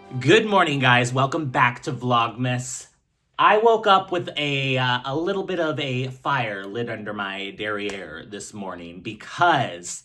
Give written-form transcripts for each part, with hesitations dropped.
Good morning, guys. Welcome back to Vlogmas. I woke up with a little bit of a fire lit under my derriere this morning because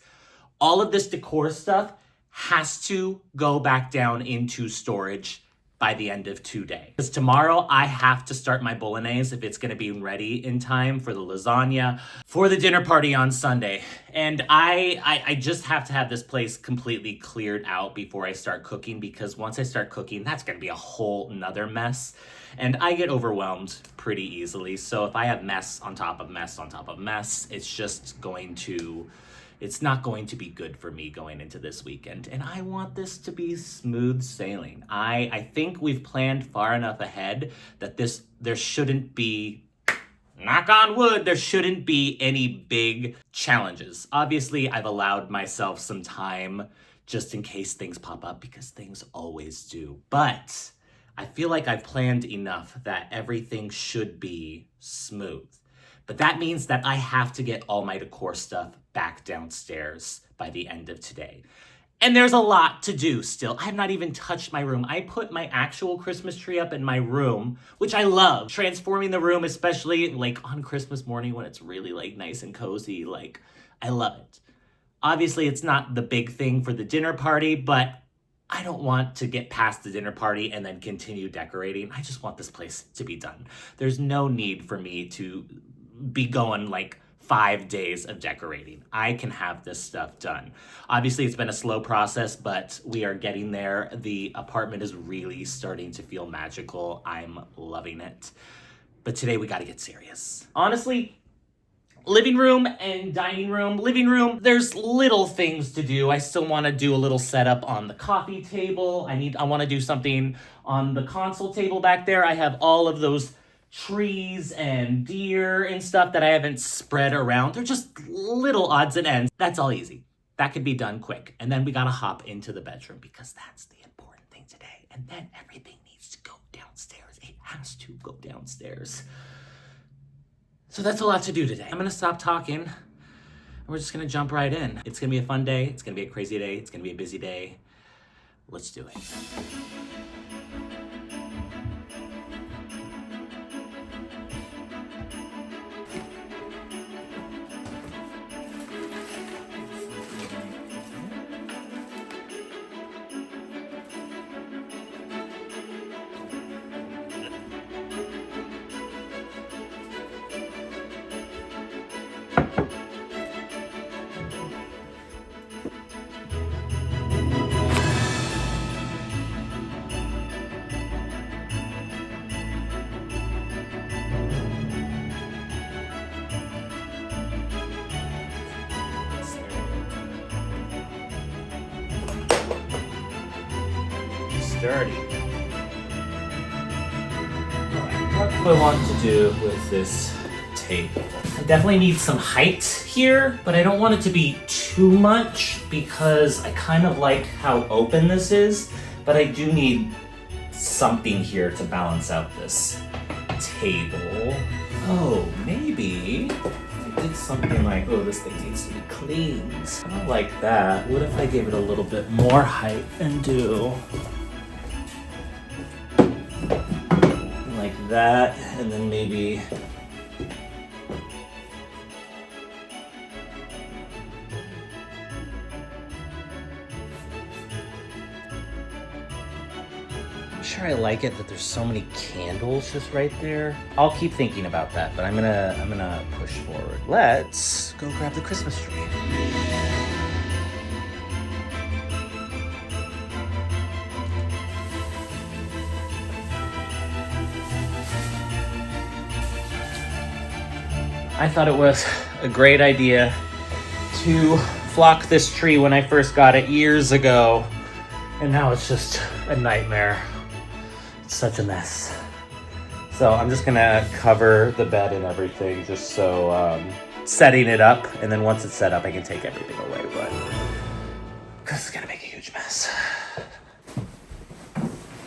all of this decor stuff has to go back down into storage by the end of today. Because tomorrow I have to start my bolognese if it's going to be ready in time for the lasagna for the dinner party on Sunday. And I just have to have this place completely cleared out before I start cooking, because once I start cooking, that's going to be a whole nother mess. And I get overwhelmed pretty easily. So if I have mess on top of mess on top of mess, it's not going to be good for me going into this weekend. And I want this to be smooth sailing. I think we've planned far enough ahead that there shouldn't be, knock on wood, there shouldn't be any big challenges. Obviously, I've allowed myself some time just in case things pop up, because things always do. But I feel like I've planned enough that everything should be smooth. But that means that I have to get all my decor stuff back downstairs by the end of today. And there's a lot to do still. I have not even touched my room. I put my actual Christmas tree up in my room, which I love. Transforming the room, especially like on Christmas morning when it's really like nice and cozy, like I love it. Obviously, it's not the big thing for the dinner party, but I don't want to get past the dinner party and then continue decorating. I just want this place to be done. There's no need for me to be going like 5 days of decorating. I can have this stuff done. Obviously, it's been a slow process, but we are getting there. The apartment is really starting to feel magical. I'm loving it. But today we got to get serious. Honestly, living room and dining room. Living room, there's little things to do. I still want to do a little setup on the coffee table. I want to do something on the console table back there. I have all of those trees and deer and stuff that I haven't spread around. They're just little odds and ends. That's all easy. That could be done quick. And then we gotta hop into the bedroom, because that's the important thing today. And then everything needs to go downstairs. It has to go downstairs. So that's a lot to do today. I'm gonna stop talking and we're just gonna jump right in. It's gonna be a fun day. It's gonna be a crazy day. It's gonna be a busy day. Let's do it. Sturdy. What do I want to do with this table? I definitely need some height here, but I don't want it to be too much because I kind of like how open this is, but I do need something here to balance out this table. Oh, maybe I did something like, oh, this thing needs to be cleaned. I don't like that. What if I gave it a little bit more height and do like that, and then maybe I'm sure I like it that there's so many candles just right there. I'll keep thinking about that, but I'm gonna push forward. Let's go grab the Christmas tree. I thought it was a great idea to flock this tree when I first got it years ago, and now it's just a nightmare. It's such a mess. So I'm just gonna cover the bed and everything, just so setting it up, and then once it's set up, I can take everything away, but because it's gonna make a huge mess.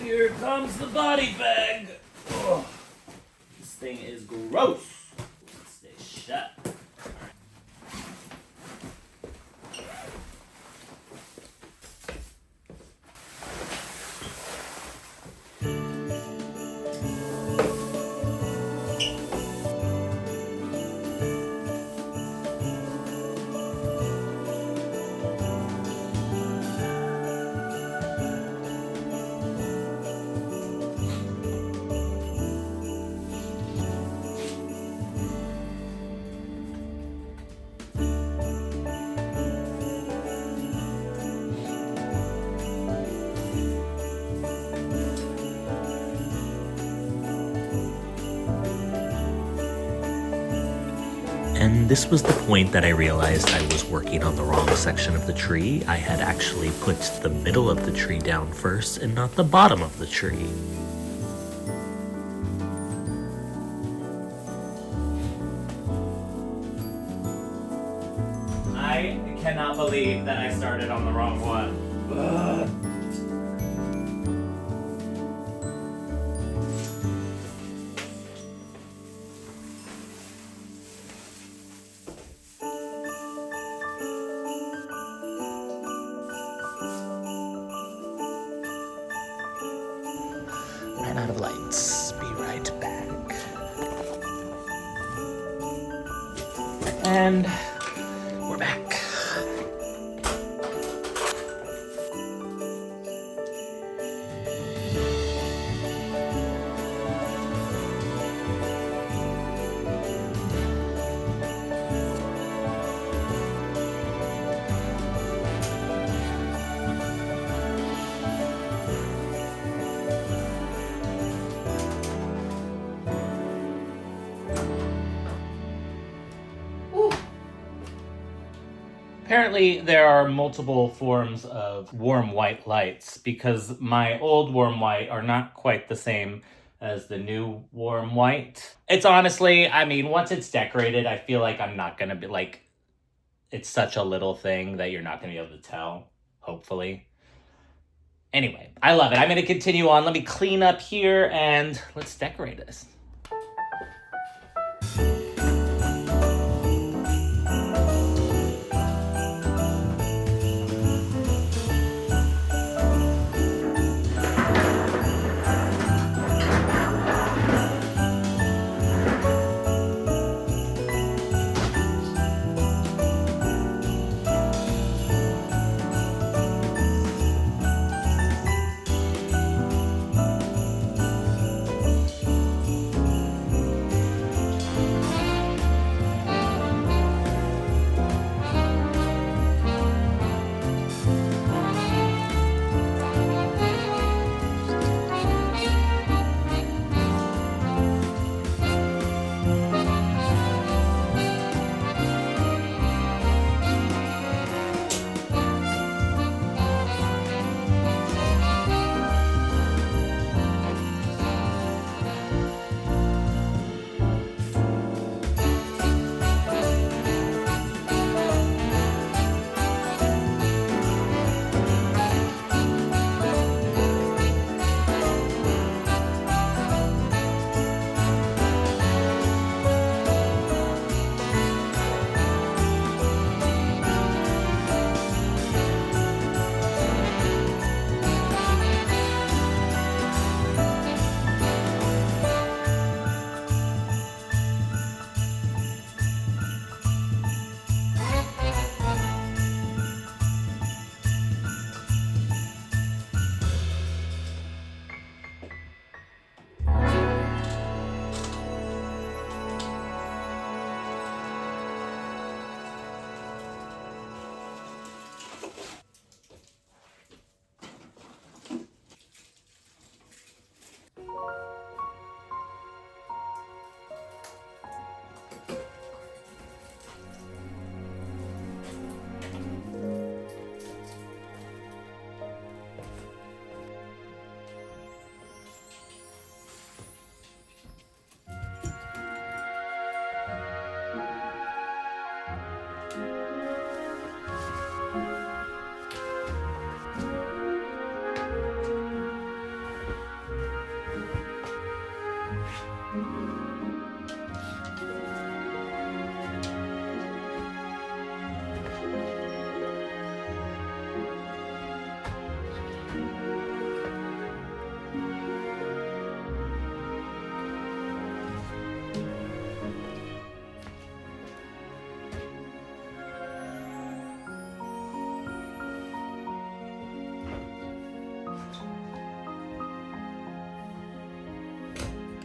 Here comes the body bag. Oh, this thing is gross. Stay shut. And this was the point that I realized I was working on the wrong section of the tree. I had actually put the middle of the tree down first and not the bottom of the tree. I cannot believe that I started on the wrong one. Ugh. Ran out of lights. Be right back. And we're back. Apparently, there are multiple forms of warm white lights because my old warm white are not quite the same as the new warm white. It's honestly, I mean, once it's decorated, I feel like I'm not gonna be like, it's such a little thing that you're not gonna be able to tell, hopefully. Anyway, I love it. I'm gonna continue on. Let me clean up here and let's decorate this.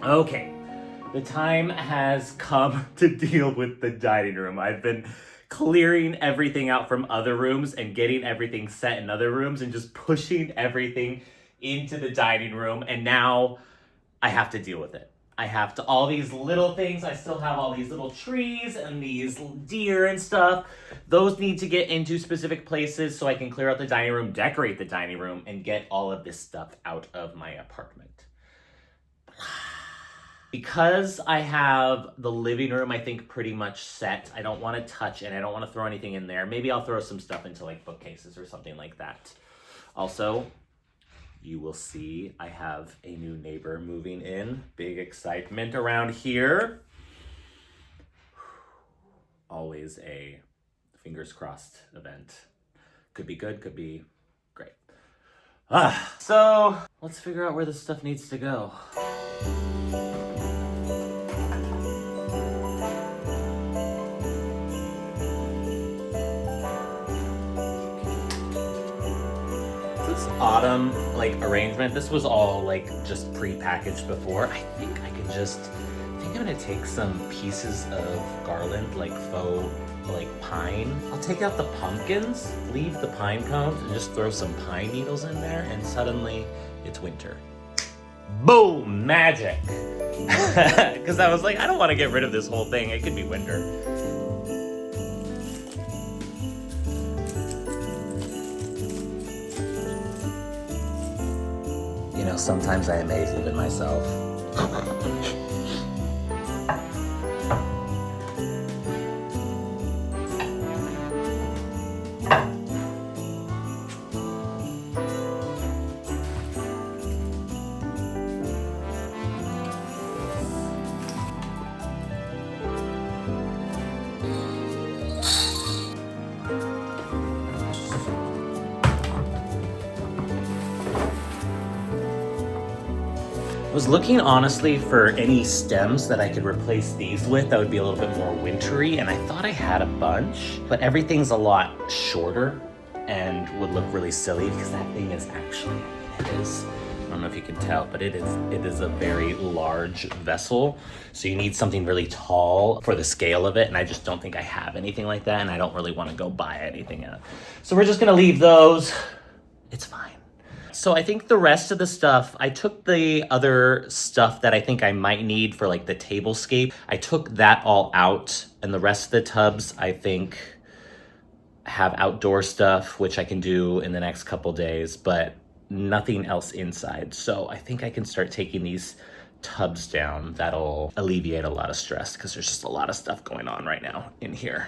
Okay, the time has come to deal with the dining room. I've been clearing everything out from other rooms and getting everything set in other rooms and just pushing everything into the dining room. And now I have to deal with it. I have to, all these little things, I still have all these little trees and these deer and stuff. Those need to get into specific places so I can clear out the dining room, decorate the dining room, and get all of this stuff out of my apartment. Because I have the living room, I think, pretty much set. I don't want to touch it. I don't want to throw anything in there. Maybe I'll throw some stuff into like bookcases or something like that. Also, you will see I have a new neighbor moving in. Big excitement around here. Always a fingers crossed event. Could be good, could be great. So let's figure out where this stuff needs to go. Autumn like arrangement. This was all like just pre-packaged before. I think I'm gonna take some pieces of garland, like faux like pine. I'll take out the pumpkins, leave the pine cones, and just throw some pine needles in there, and suddenly it's winter. Boom! Magic! Because I was like, I don't want to get rid of this whole thing. It could be winter. You know, sometimes I amaze even myself. I was looking honestly for any stems that I could replace these with that would be a little bit more wintry, and I thought I had a bunch, but everything's a lot shorter and would look really silly because that thing is actually, I don't know if you can tell, but it is a very large vessel. So you need something really tall for the scale of it, and I just don't think I have anything like that, and I don't really want to go buy anything else. So we're just gonna leave those. It's fine. So I think the rest of the stuff, I took the other stuff that I think I might need for like the tablescape. I took that all out, and the rest of the tubs I think have outdoor stuff, which I can do in the next couple days, but nothing else inside. So I think I can start taking these tubs down. That'll alleviate a lot of stress because there's just a lot of stuff going on right now in here.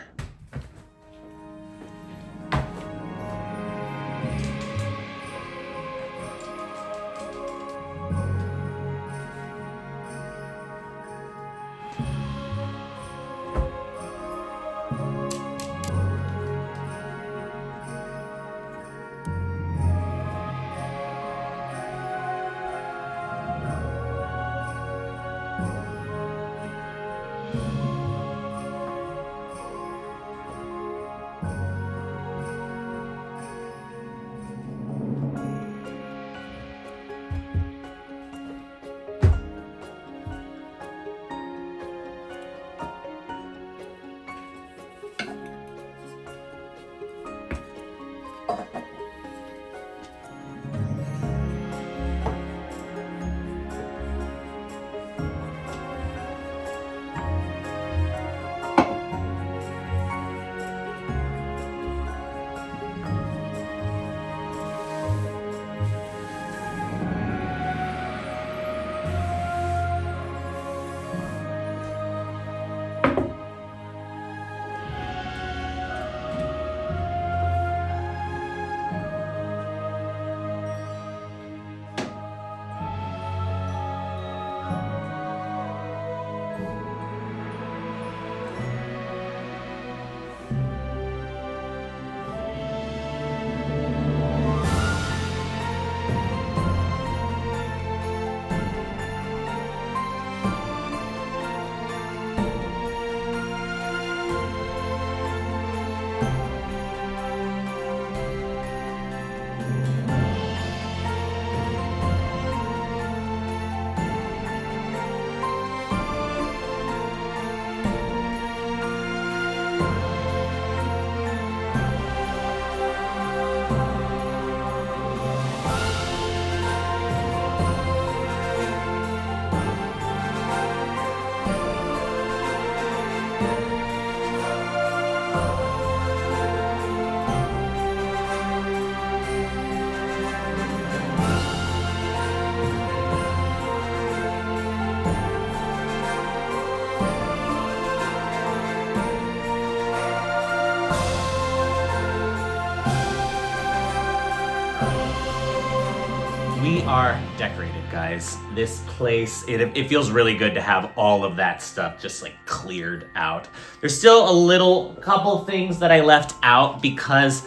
We are decorated, guys. This place, it feels really good to have all of that stuff just like cleared out. There's still a couple things that I left out because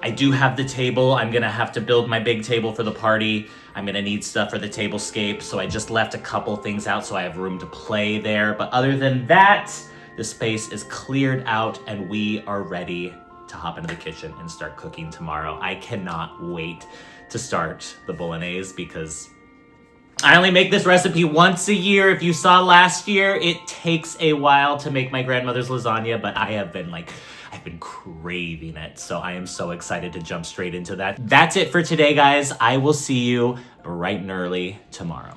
I do have the table. I'm gonna have to build my big table for the party. I'm gonna need stuff for the tablescape, so I just left a couple things out so I have room to play there. But other than that, the space is cleared out and we are ready to hop into the kitchen and start cooking tomorrow. I cannot wait to start the bolognese because I only make this recipe once a year. If you saw last year, it takes a while to make my grandmother's lasagna, but I've been craving it. So I am so excited to jump straight into that. That's it for today, guys. I will see you bright and early tomorrow.